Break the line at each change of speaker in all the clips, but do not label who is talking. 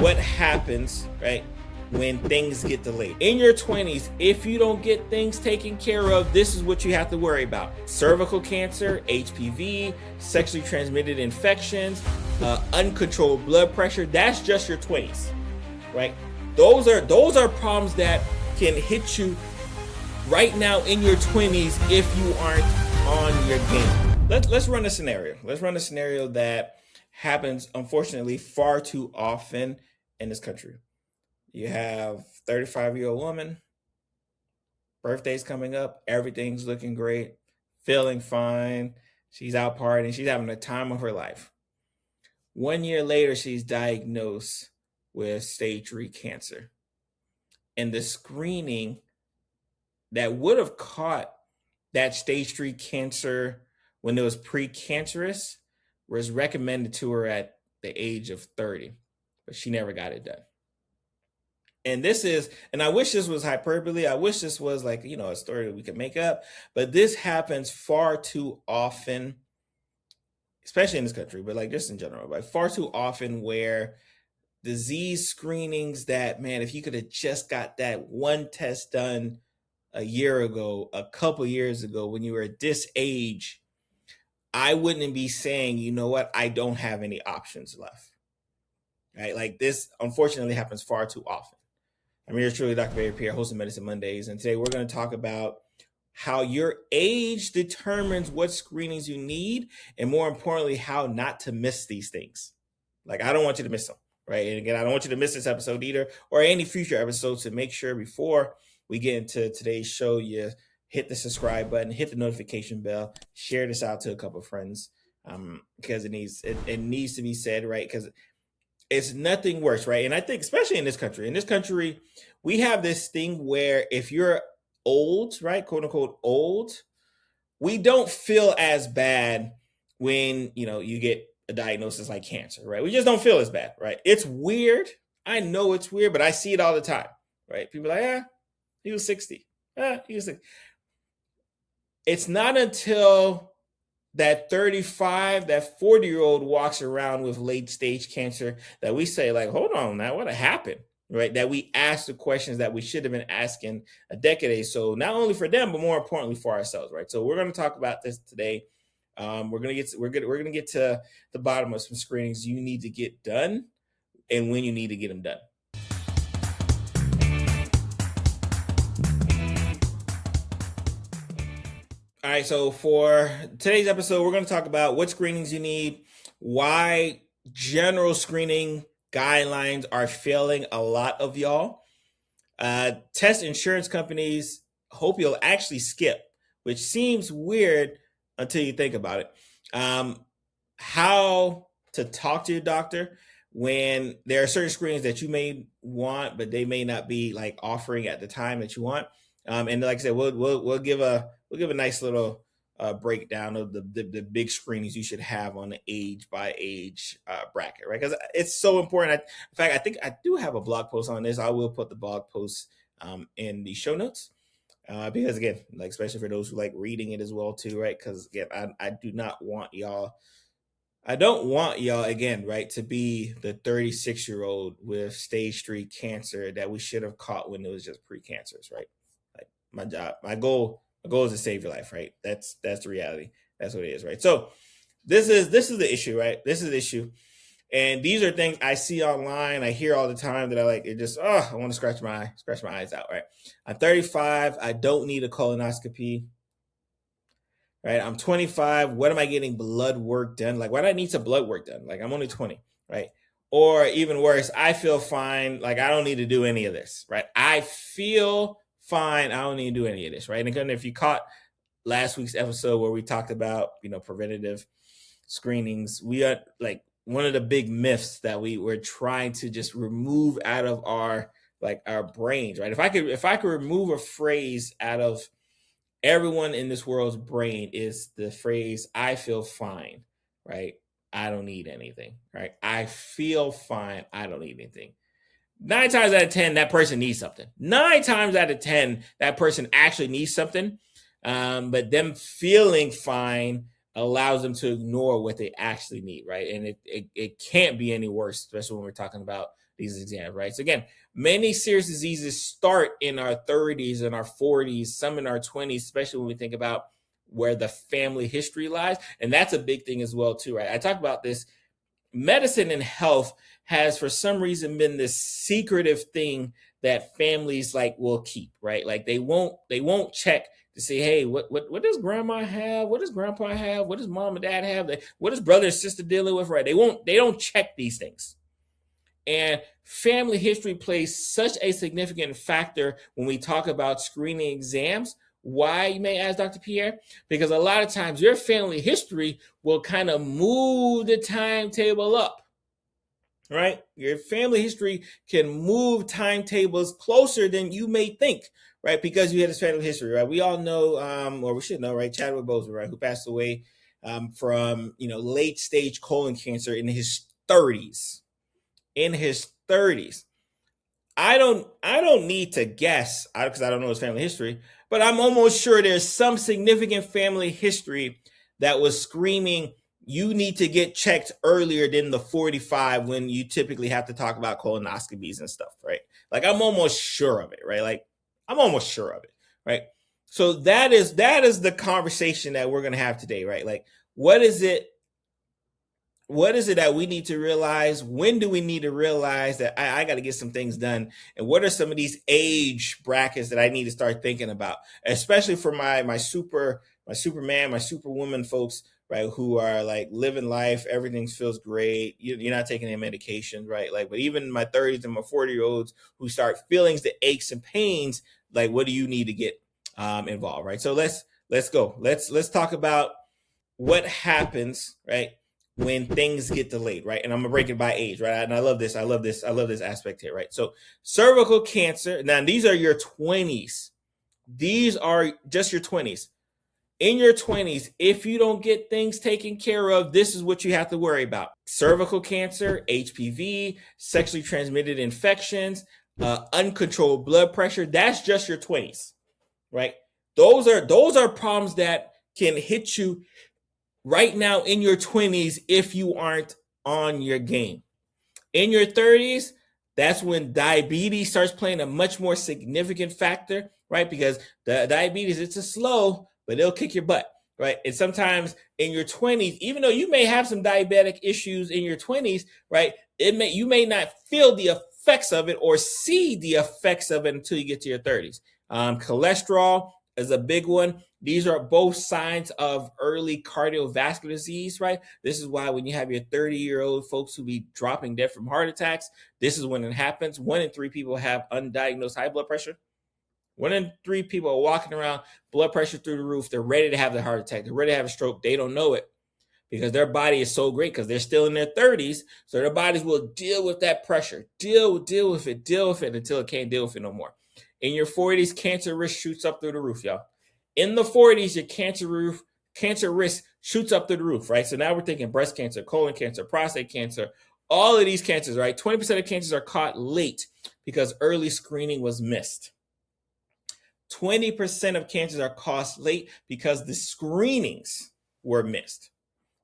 what happens, right, when things get delayed. In your 20s, if you don't get things taken care of, this is what you have to worry about. Cervical cancer, HPV, sexually transmitted infections, uncontrolled blood pressure. That's just your 20s, right? Those are problems that can hit you right now in your 20s if you aren't on your game. Let's run a scenario. Let's run a scenario that happens, unfortunately, far too often in this country. You have 35-year-old woman, birthday's coming up, everything's looking great, feeling fine, she's out partying, she's having the time of her life. 1 year later, she's diagnosed with stage 3 cancer. And the screening that would have caught that stage 3 cancer when it was precancerous was recommended to her at the age of 30, but she never got it done. And I wish this was hyperbole. I wish this was like, a story that we could make up, but this happens far too often, especially in this country, but like just in general, like far too often where disease screenings that, man, if you could have just got that one test done a year ago, a couple years ago, when you were at this age, I wouldn't be saying, you know what, I don't have any options left, right? Like this, unfortunately, happens far too often. I'm yours truly, Dr. Barry Pierre, host of Medicine Mondays, and today we're going to talk about how your age determines what screenings you need, and more importantly, how not to miss these things. Like, I don't want you to miss them, right? And again, I don't want you to miss this episode either, or any future episodes. So make sure before we get into today's show, you hit the subscribe button, hit the notification bell, share this out to a couple of friends, because it needs to be said, right? Because it's nothing worse, right? And I think especially in this country, we have this thing where if you're old, right, quote unquote old, we don't feel as bad when, you get a diagnosis like cancer, right? We just don't feel as bad, right? It's weird. I know it's weird, but I see it all the time, right? People are like, he was 60. He was 60. It's not until that 35, that 40-year-old walks around with late stage cancer that we say, like, hold on now, what happened? Right? That we ask the questions that we should have been asking a decade or so, not only for them, but more importantly for ourselves, right? So we're going to talk about this today. We're going to get to the bottom of some screenings you need to get done and when you need to get them done. All right, so for today's episode, we're going to talk about what screenings you need, why general screening guidelines are failing a lot of y'all. Test insurance companies hope you'll actually skip, which seems weird until you think about it. How to talk to your doctor when there are certain screenings that you may want, but they may not be like offering at the time that you want. And like I said, we'll give a nice little breakdown of the big screenings you should have on the age by age bracket, right? Because it's so important. In fact, I think I do have a blog post on this. I will put the blog post in the show notes because again, like especially for those who like reading it as well too, right? Because again, I do not want y'all. I don't want y'all again, right, to be the 36-year-old with stage 3 cancer that we should have caught when it was just precancerous, right? Like my goal is to save your life, right? That's the reality. That's what it is, right? So this is the issue, right? This is the issue. And these are things I see online, I hear all the time that I like, it just, I want to scratch my eyes out, right? I'm 35, I don't need a colonoscopy, right? I'm 25, what am I getting blood work done? Like, why do I need some blood work done? Like, I'm only 20, right? Or even worse, I feel fine, like I don't need to do any of this, right? I feel fine, I don't need to do any of this, right? And if you caught last week's episode where we talked about, preventative screenings, we are like one of the big myths that we're trying to just remove out of our brains, right? If I could remove a phrase out of everyone in this world's brain, is the phrase, I feel fine, right? I don't need anything, right? I feel fine, I don't need anything. 9 times out of 10, that person needs something. 9 times out of 10, that person actually needs something. But them feeling fine allows them to ignore what they actually need, right? And it can't be any worse, especially when we're talking about these exams, right? So again, many serious diseases start in our 30s and our 40s, some in our 20s, especially when we think about where the family history lies. And that's a big thing as well, too, right? I talk about this. Medicine and health has for some reason been this secretive thing that families like will keep, right? Like they won't check to say, hey, what does grandma have? What does grandpa have? What does mom and dad have? What is brother and sister dealing with? Right? They don't check these things. And family history plays such a significant factor when we talk about screening exams. Why, you may ask, Dr. Pierre? Because a lot of times your family history will kind of move the timetable up, right? Your family history can move timetables closer than you may think, right? Because you had this family history, right? We all know, or we should know, right? Chadwick Boseman, right, who passed away from late stage colon cancer in his 30s. In his 30s. I don't need to guess because I don't know his family history, but I'm almost sure there's some significant family history that was screaming, you need to get checked earlier than the 45 when you typically have to talk about colonoscopies and stuff, right? Like I'm almost sure of it, right? Like I'm almost sure of it, right? So that is the conversation that we're going to have today, right? Like what is it that we need to realize? When do we need to realize that I got to get some things done? And what are some of these age brackets that I need to start thinking about, especially for my Superman, my Superwoman folks, right? Who are like living life, everything feels great. You're not taking any medications, right? Like, but even my 30s and my 40-year-olds who start feeling the aches and pains, like, what do you need to get involved, right? So let's go. Let's talk about what happens, right, when things get delayed, right? And I'm gonna break it by age, right? And I love this. I love this aspect here, right? So cervical cancer. Now these are your 20s. These are just your 20s. In your 20s, if you don't get things taken care of, this is what you have to worry about: cervical cancer, HPV, sexually transmitted infections, uncontrolled blood pressure. That's just your 20s, right? Those are problems that can hit you right now in your 20s if you aren't on your game. In your 30s, that's when diabetes starts playing a much more significant factor, right? Because the diabetes, it's a slow, but it'll kick your butt, right? And sometimes in your 20s, even though you may have some diabetic issues in your 20s, right, you may not feel the effects of it or see the effects of it until you get to your 30s. Cholesterol is a big one. These are both signs of early cardiovascular disease, right? This is why when you have your 30-year-old folks who be dropping dead from heart attacks, this is when it happens. 1 in 3 people have undiagnosed high blood pressure. 1 in 3 people are walking around, blood pressure through the roof. They're ready to have the heart attack. They're ready to have a stroke. They don't know it because their body is so great because they're still in their 30s. So their bodies will deal with that pressure, deal with it until it can't deal with it no more. In your 40s, cancer risk shoots up through the roof, y'all. In the 40s, your cancer risk shoots up through the roof, right? So now we're thinking breast cancer, colon cancer, prostate cancer, all of these cancers, right? 20% of cancers are caught late because early screening was missed. 20% of cancers are caught late because the screenings were missed.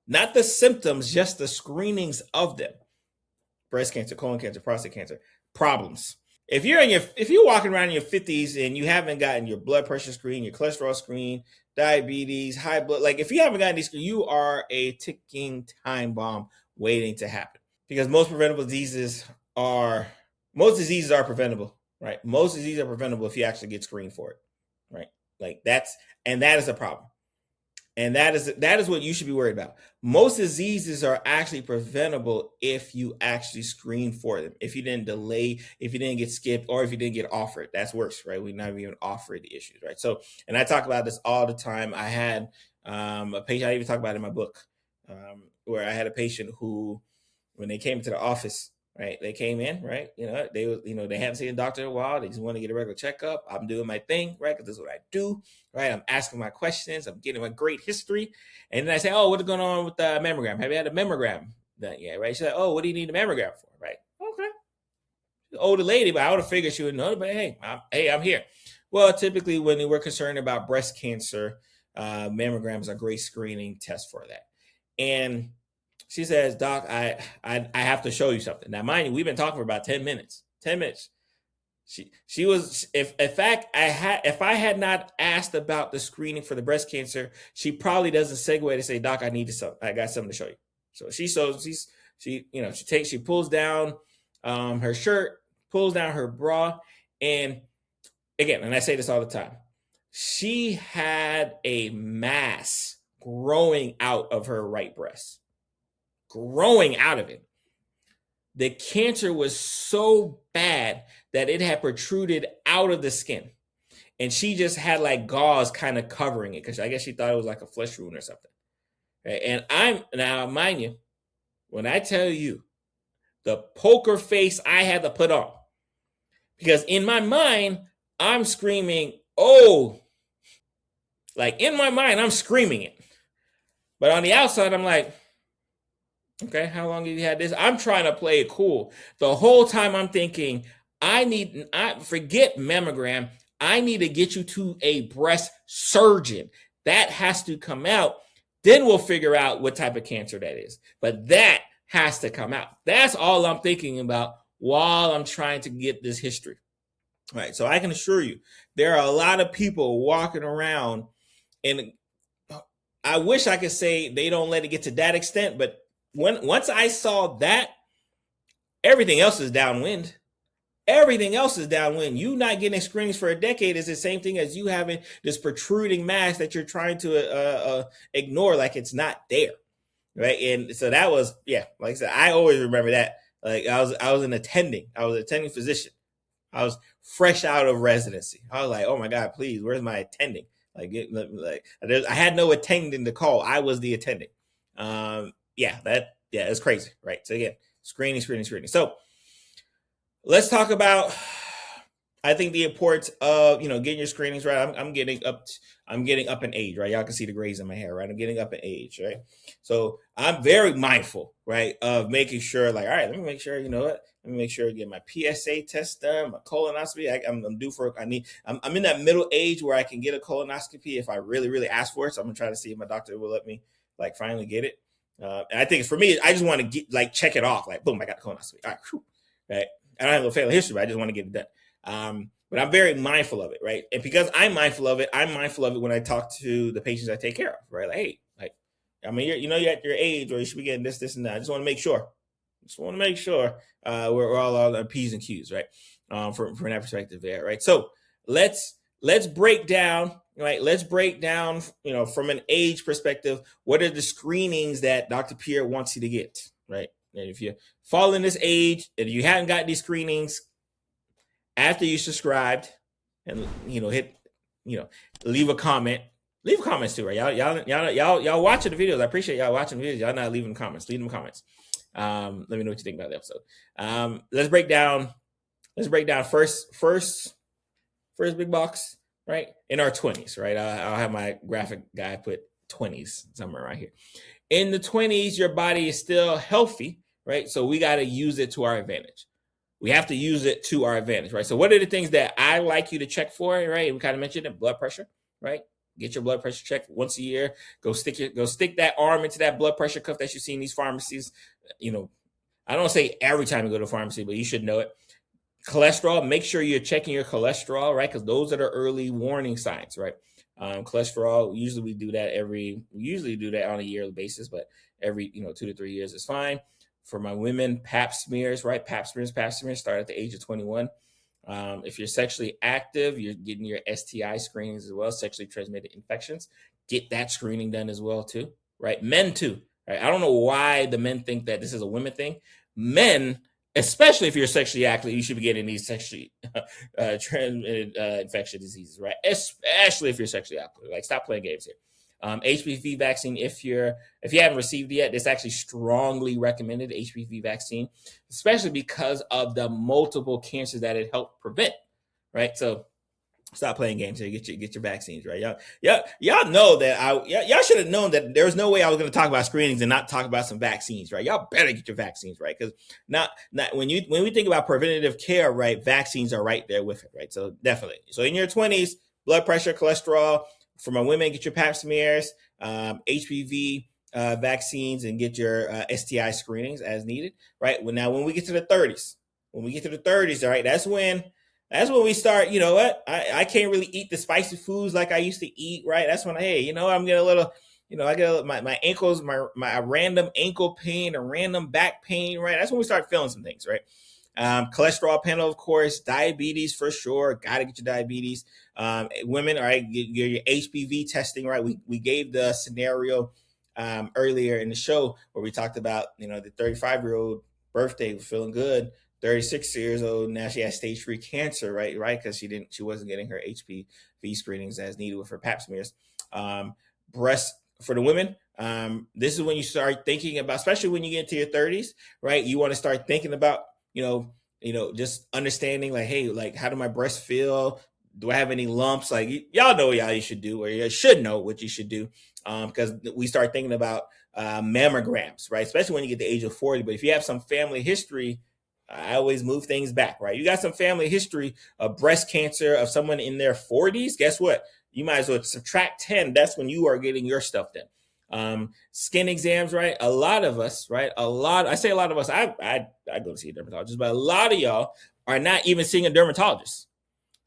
Not the symptoms, just the screenings of them. Breast cancer, colon cancer, prostate cancer, problems. If you're walking around in your 50s and you haven't gotten your blood pressure screen, your cholesterol screen, diabetes, high blood, like if you haven't gotten these, you are a ticking time bomb waiting to happen. Because most diseases are preventable, right? Most diseases are preventable if you actually get screened for it, right? Like that is a problem. And that is what you should be worried about. Most diseases are actually preventable if you actually screen for them. If you didn't delay, if you didn't get skipped, or if you didn't get offered, that's worse, right? We never even offered the issues, right? So, and I talk about this all the time. I had a patient, I even talk about it in my book, where I had a patient who, when they came to the office, right, they came in, right, they haven't seen a doctor in a while. They just want to get a regular checkup. I'm doing my thing, right, because this is what I do, right? I'm asking my questions. I'm getting a great history. And then I say, oh, what's going on with the mammogram? Have you had a mammogram done yet, right? She's like, oh, what do you need a mammogram for, right? Okay. She's an older lady, but I would have figured she would know, but hey, I'm here. Well, typically when we're concerned about breast cancer, mammograms are a great screening test for that. And She says, "Doc, I have to show you something." Now, mind you, we've been talking for about 10 minutes. 10 minutes. She was, if in fact if I had not asked about the screening for the breast cancer, she probably doesn't segue to say, "Doc, I got something to show you." So she pulls down her shirt, pulls down her bra, and again, and I say this all the time, she had a mass growing out of her right breast, growing out of it. The cancer was so bad that it had protruded out of the skin. And she just had like gauze kind of covering it because I guess she thought it was like a flesh wound or something. Right? And now, mind you, when I tell you the poker face I had to put on, because in my mind, I'm screaming, "Oh," like in my mind, I'm screaming it. But on the outside, I'm like, "Okay, how long have you had this?" I'm trying to play it cool. The whole time I'm thinking, I forget mammogram. I need to get you to a breast surgeon. That has to come out. Then we'll figure out what type of cancer that is. But that has to come out. That's all I'm thinking about while I'm trying to get this history. All right. So I can assure you, there are a lot of people walking around, and I wish I could say they don't let it get to that extent, but once I saw that, everything else is downwind. Everything else is downwind. You not getting screenings for a decade is the same thing as you having this protruding mass that you're trying to ignore like it's not there, right? And so that was, yeah, like I said, I always remember that. Like I was an attending. I was an attending physician. I was fresh out of residency. I was like, "Oh my God, please, where's my attending?" I had no attending to call. I was the attending. It's crazy, right? So again, screening. So let's talk about, I think, the importance of getting your screenings right. I'm getting up in age, right? Y'all can see the grays in my hair, right? I'm getting up in age, right? So I'm very mindful, right, of making sure, like, all right, let me make sure, let me make sure I get my PSA test done, my colonoscopy. I'm due for. I'm in that middle age where I can get a colonoscopy if I really, really ask for it. So I'm gonna try to see if my doctor will let me like finally get it. And I think for me, I just want to get like check it off, like boom, I got the colonoscopy. All right, whew, right. I don't have a family history, but I just want to get it done. But I'm very mindful of it, right? And because I'm mindful of it when I talk to the patients I take care of, right? Like, hey, like, I mean, you're at your age, or you should be getting this, and that. I just want to make sure. We're all on P's and Q's, right? From that perspective, there, right? So let's break down, right? Let's break down, from an age perspective, what are the screenings that Dr. Pierre wants you to get, right? And if you fall in this age and you haven't got these screenings after you subscribed, and hit, leave a comment. Leave comments too, right? Y'all watching the videos. I appreciate y'all watching the videos. Y'all not leaving comments. Leave them comments. Let me know what you think about the episode. Let's break down first big box, right? In our 20s, right? I'll have my graphic guy put 20s somewhere right here. In the 20s, your body is still healthy, right? So we got to use it to our advantage. We have to use it to our advantage, right? So what are the things that I like you to check for, right? We kind of mentioned it, blood pressure, right? Get your blood pressure checked once a year. Go stick that arm into that blood pressure cuff that you see in these pharmacies. I don't say every time you go to the pharmacy, but you should know it. Cholesterol, make sure you're checking your cholesterol, right? Because those are the early warning signs, right? Cholesterol, usually we do that on a yearly basis, but every 2 to 3 years is fine. For my women, pap smears, right? Pap smears start at the age of 21. If you're sexually active, you're getting your STI screenings as well, sexually transmitted infections. Get that screening done as well too, right? Men too, right? I don't know why the men think that this is a women thing. Men, especially if you're sexually active, you should be getting these sexually transmitted infectious diseases, right? Especially if you're sexually active. Like, stop playing games here. HPV vaccine, if you haven't received it yet, it's actually strongly recommended, HPV vaccine, especially because of the multiple cancers that it helped prevent, right? So stop playing games here. Get your vaccines, right? Y'all know that y'all should have known that there was no way I was going to talk about screenings and not talk about some vaccines, right? Y'all better get your vaccines, right? Because not when we think about preventative care, right? Vaccines are right there with it, right? So definitely. So in your 20s, blood pressure, cholesterol. For my women, get your pap smears, HPV, vaccines and get your STI screenings as needed, right? Well, now when we get to the 30s, all right, that's when we start. You know what? I can't really eat the spicy foods like I used to eat, right? That's when hey, I'm getting a little. I get my ankles, my random ankle pain, a random back pain, right? That's when we start feeling some things, right? Cholesterol panel, of course, diabetes for sure. Got to get your diabetes. Women, all right, your HPV testing, right? We gave the scenario earlier in the show where we talked about, the 35-year-old birthday, feeling good. 36 years old, now she has stage 3 cancer, right? Because she wasn't getting her HPV screenings as needed with her pap smears. Breast for the women. This is when you start thinking about, especially when you get into your 30s, right? You want to start thinking about, just understanding like, hey, like how do my breasts feel? Do I have any lumps? Like y'all know what you should do, or you should know what you should do, because we start thinking about mammograms, right? Especially when you get to the age of 40. But if you have some family history, I always move things back, right? You got some family history of breast cancer of someone in their 40s. Guess what? You might as well subtract 10. That's when you are getting your stuff done. Skin exams, right? A lot of us, right? I say a lot of us, I go to see a dermatologist, but a lot of y'all are not even seeing a dermatologist.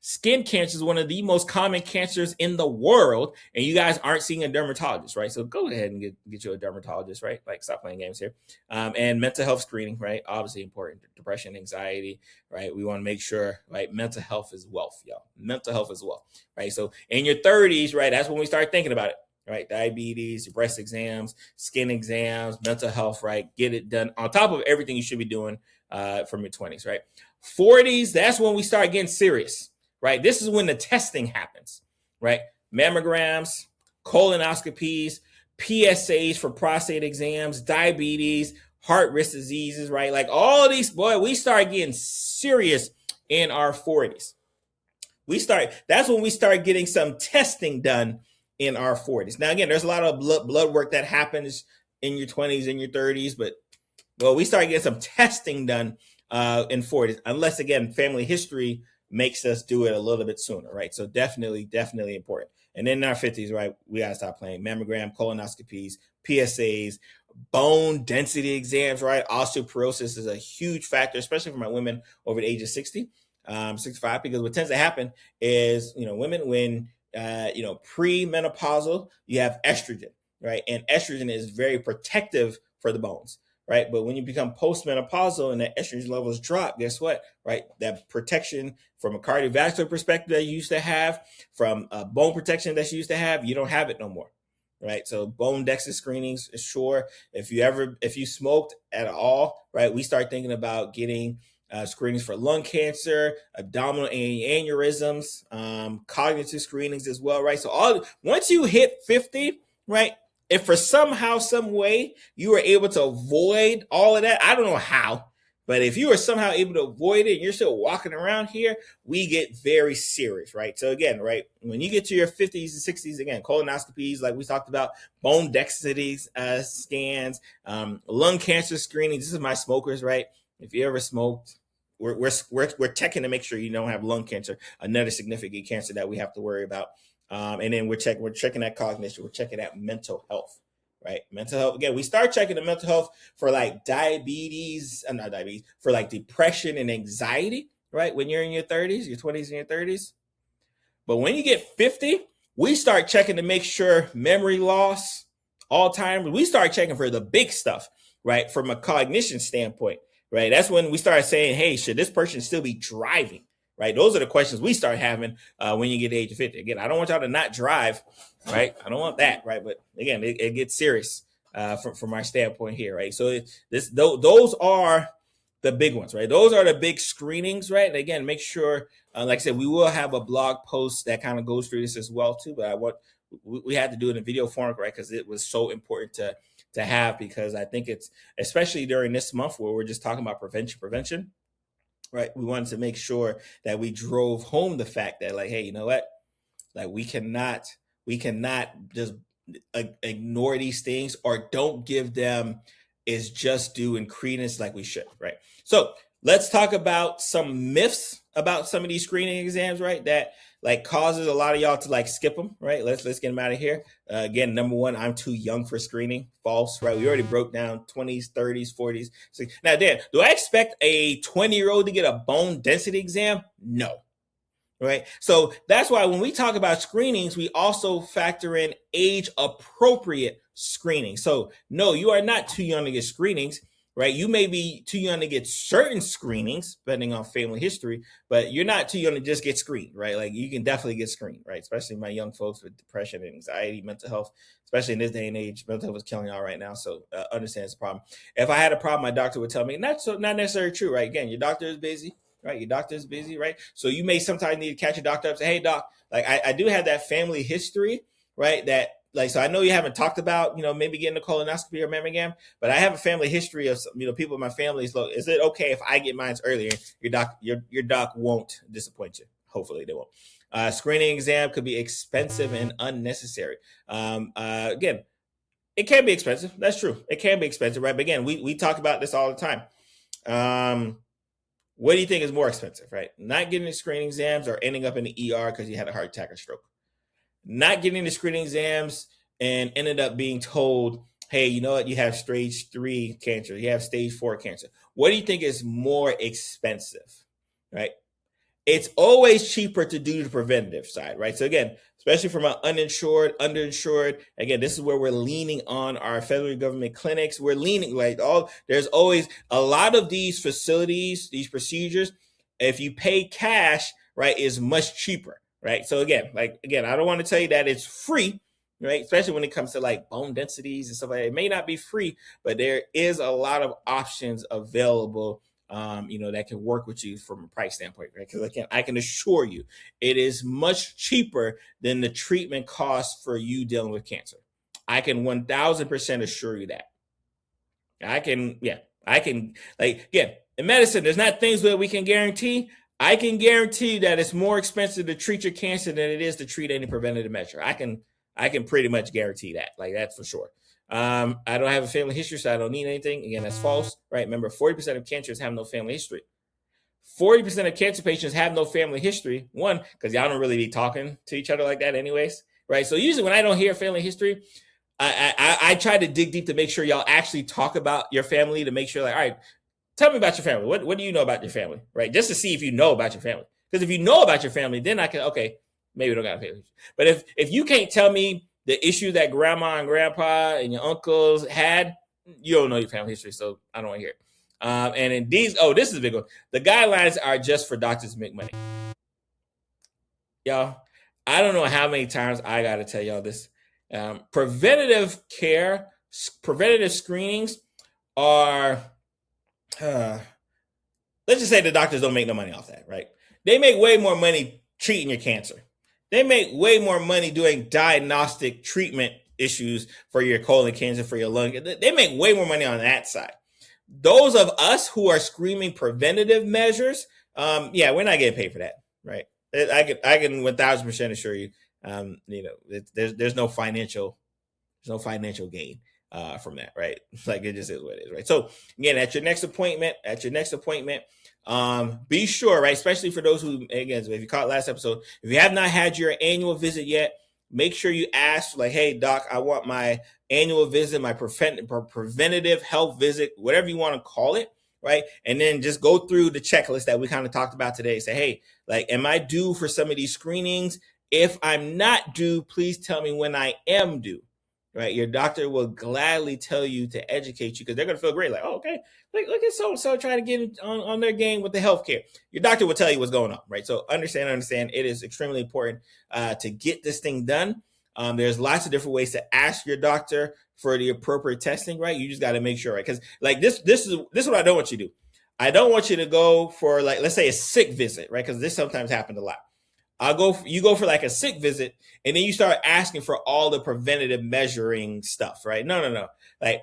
Skin cancer is one of the most common cancers in the world, and you guys aren't seeing a dermatologist, right? So go ahead and get you a dermatologist, right? Like, stop playing games here. And mental health screening, right? Obviously important. Depression, anxiety, right? We want to make sure, right? Mental health is wealth, y'all. Mental health is wealth, right? So in your 30s, right? That's when we start thinking about it, right? Diabetes, breast exams, skin exams, mental health, right? Get it done on top of everything you should be doing from your 20s, right? 40s, that's when we start getting serious. Right? This is when the testing happens, right? Mammograms, colonoscopies, PSAs for prostate exams, diabetes, heart risk diseases, right? Like all these, boy, we start getting serious in our 40s. That's when we start getting some testing done in our 40s. Now, again, there's a lot of blood work that happens in your 20s and your 30s, but we start getting some testing done in 40s, unless, again, family history makes us do it a little bit sooner, right? So definitely important. And then in our 50s, right, we got to stop playing mammogram, colonoscopies, PSAs, bone density exams, right? Osteoporosis is a huge factor, especially for my women over the age of 60, 65, because what tends to happen is, women when, pre-menopausal, you have estrogen, right? And estrogen is very protective for the bones. Right. But when you become postmenopausal and the estrogen levels drop, guess what? Right. That protection from a cardiovascular perspective that you used to have, from bone protection that you used to have, you don't have it no more. Right. So bone DEXA screenings, sure. If you smoked at all, right, we start thinking about getting screenings for lung cancer, abdominal aneurysms, cognitive screenings as well. Right. So once you hit 50, right, if for somehow, some way you were able to avoid all of that, I don't know how, but if you were somehow able to avoid it and you're still walking around here, we get very serious, right? So again, right, when you get to your 50s and 60s, again, colonoscopies, like we talked about, bone density scans, lung cancer screening. This is my smokers, right? If you ever smoked, we're checking to make sure you don't have lung cancer, another significant cancer that we have to worry about. And then we're checking that cognition, we're checking that mental health, right? Mental health. Again, we start checking the mental health for like diabetes, not diabetes, for like depression and anxiety, right? When you're in your 30s, your 20s and your 30s. But when you get 50, we start checking to make sure memory loss, Alzheimer's, we start checking for the big stuff, right? From a cognition standpoint, right? That's when we start saying, hey, should this person still be driving? Right? Those are the questions we start having when you get to the age of 50. Again, I don't want y'all to not drive, right? I don't want that, right? But again, it gets serious from our standpoint here, right? So those are the big ones, right? Those are the big screenings, right? And again, make sure, like I said, we will have a blog post that kind of goes through this as well too. But we had to do it in video form, right? Because it was so important to have, because I think it's, especially during this month where we're just talking about prevention. Right. We wanted to make sure that we drove home the fact that, like, hey, you know what? Like, we cannot just ignore these things or don't give them is just due and credence like we should. Right. So Let's talk about some myths about some of these screening exams, right? That like causes a lot of y'all to like skip them, right? Let's get them out of here. Again, number one, I'm too young for screening. False, right? We already broke down 20s, 30s, 40s. Now, Dan, do I expect a 20-year-old to get a bone density exam? No. Right. So that's why when we talk about screenings, we also factor in age appropriate screening. So no, you are not too young to get screenings, right? You may be too young to get certain screenings, depending on family history, but you're not too young to just get screened, right? Like you can definitely get screened, right? Especially my young folks with depression and anxiety, mental health, especially in this day and age, mental health is killing y'all right now. So understand it's a problem. If I had a problem, my doctor would tell me, not necessarily true, right? Again, your doctor is busy. Right, your doctor's busy, right? So you may sometimes need to catch your doctor up and say, hey doc, like I do have that family history, right? That like, so I know you haven't talked about, maybe getting a colonoscopy or mammogram, but I have a family history of, people in my family. So is it okay if I get mine earlier? Your doc won't disappoint you. Hopefully they won't. Screening exam could be expensive and unnecessary. Again, it can be expensive. That's true. It can be expensive, right? But again, we talk about this all the time. What do you think is more expensive, right? Not getting the screening exams or ending up in the ER because you had a heart attack or stroke? Not getting the screening exams and ended up being told, hey, you know what? You have stage 3 cancer. You have stage 4 cancer. What do you think is more expensive, right? It's always cheaper to do the preventative side, right? So again, especially from an uninsured, underinsured, again, this is where we're leaning on our federal government clinics. We're leaning there's always a lot of these facilities, these procedures, if you pay cash, right, is much cheaper, right? So again, I don't want to tell you that it's free, right? Especially when it comes to like bone densities and stuff like that. It may not be free, but there is a lot of options available that can work with you from a price standpoint, right? Because I can assure you, it is much cheaper than the treatment cost for you dealing with cancer. I can 1000% assure you that. I can, again, in medicine, there's not things that we can guarantee. I can guarantee that it's more expensive to treat your cancer than it is to treat any preventative measure. I can pretty much guarantee that, like that's for sure. I don't have a family history, so I don't need anything. Again, that's false, right? Remember, 40% of cancers have no family history. 40% of cancer patients have no family history. One, because y'all don't really be talking to each other like that anyways, right? So usually when I don't hear family history, I try to dig deep to make sure y'all actually talk about your family, to make sure like, all right, tell me about your family. What do you know about your family, right? Just to see if you know about your family. Because if you know about your family, then I can, okay, maybe we don't got a family history. But if you can't tell me the issue that grandma and grandpa and your uncles had, you don't know your family history, so I don't want to hear it. And in these, this is a big one. The guidelines are just for doctors to make money. Y'all, I don't know how many times I got to tell y'all this. Preventative care, preventative screenings are, let's just say the doctors don't make no money off that, right? They make way more money treating your cancer. They make way more money doing diagnostic treatment issues for your colon cancer, for your lung. They make way more money on that side. Those of us who are screaming preventative measures, we're not getting paid for that, right? I can 1000% assure you, there's no financial gain from that, right? Like it just is what it is, right? So again, at your next appointment, be sure, right? Especially for those who, again, if you caught last episode, if you have not had your annual visit yet, make sure you ask like, hey doc, I want my annual visit, my preventative health visit, whatever you want to call it, right? And then just go through the checklist that we kind of talked about today. Say, hey, like, am I due for some of these screenings? If I'm not due, please tell me when I am due. Right, your doctor will gladly tell you to educate you because they're going to feel great. Like, oh, okay, look at so trying to get on their game with the healthcare. Your doctor will tell you what's going on, right? So understand. It is extremely important to get this thing done. There's lots of different ways to ask your doctor for the appropriate testing, right? You just got to make sure, right? Because like this is what I don't want you to do. I don't want you to go for like, let's say a sick visit, right? Because this sometimes happens a lot. You go for like a sick visit and then you start asking for all the preventative measuring stuff, right? No. Like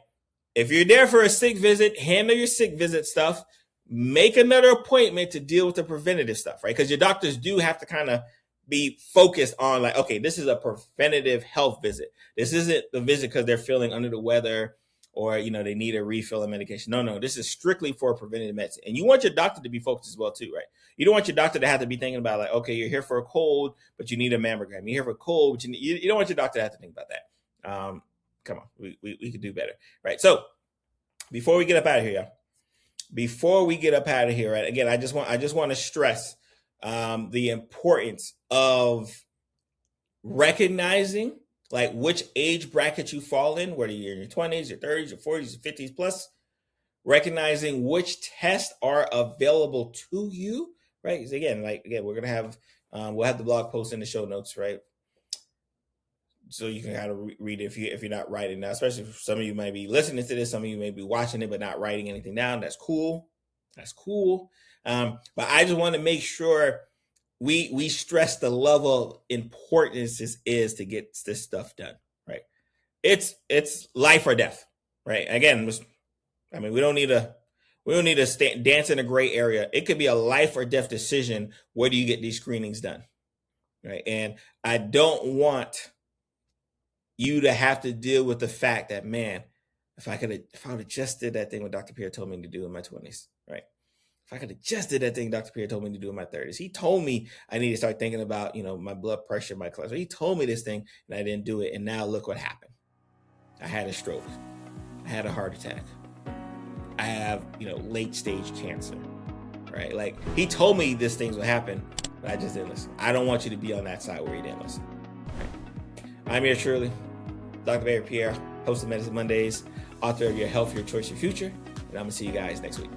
if you're there for a sick visit, handle your sick visit stuff, make another appointment to deal with the preventative stuff, right? Because your doctors do have to kind of be focused on like, okay, this is a preventative health visit. This isn't the visit because they're feeling under the weather or, they need a refill of medication. No, this is strictly for preventative medicine. And you want your doctor to be focused as well too, right? You don't want your doctor to have to be thinking about like, okay, you're here for a cold, but you need a mammogram. You're here for a cold, but you don't want your doctor to have to think about that. Come on, we could do better, right? So before we get up out of here, y'all, right? Again, I just want to stress the importance of recognizing like which age bracket you fall in, whether you're in your 20s, your 30s, your 40s, your 50s plus, recognizing which tests are available to you, right? Because again, we're gonna have we'll have the blog post in the show notes, right? So you can kind of read it if you're not writing now, especially if some of you might be listening to this, some of you may be watching it but not writing anything down. That's cool. But I just want to make sure we stress the level of importance this is to get this stuff done, right? It's life or death, right? Again, we don't need to dance in a gray area. It could be a life or death decision whether you get these screenings done, right? And I don't want you to have to deal with the fact that, man, if I would have just did that thing what Dr. Pierre told me to do in my 20s, right? If I could have just did that thing Dr. Pierre told me to do in my 30s. He told me I need to start thinking about, my blood pressure, my cholesterol. He told me this thing and I didn't do it. And now look what happened. I had a stroke. I had a heart attack. I have, late stage cancer, right? Like he told me these things would happen, but I just didn't listen. I don't want you to be on that side where you didn't listen. Right? I'm here truly, Dr. Barry Pierre, host of Medicine Mondays, author of Your Health, Your Choice, Your Future. And I'm going to see you guys next week.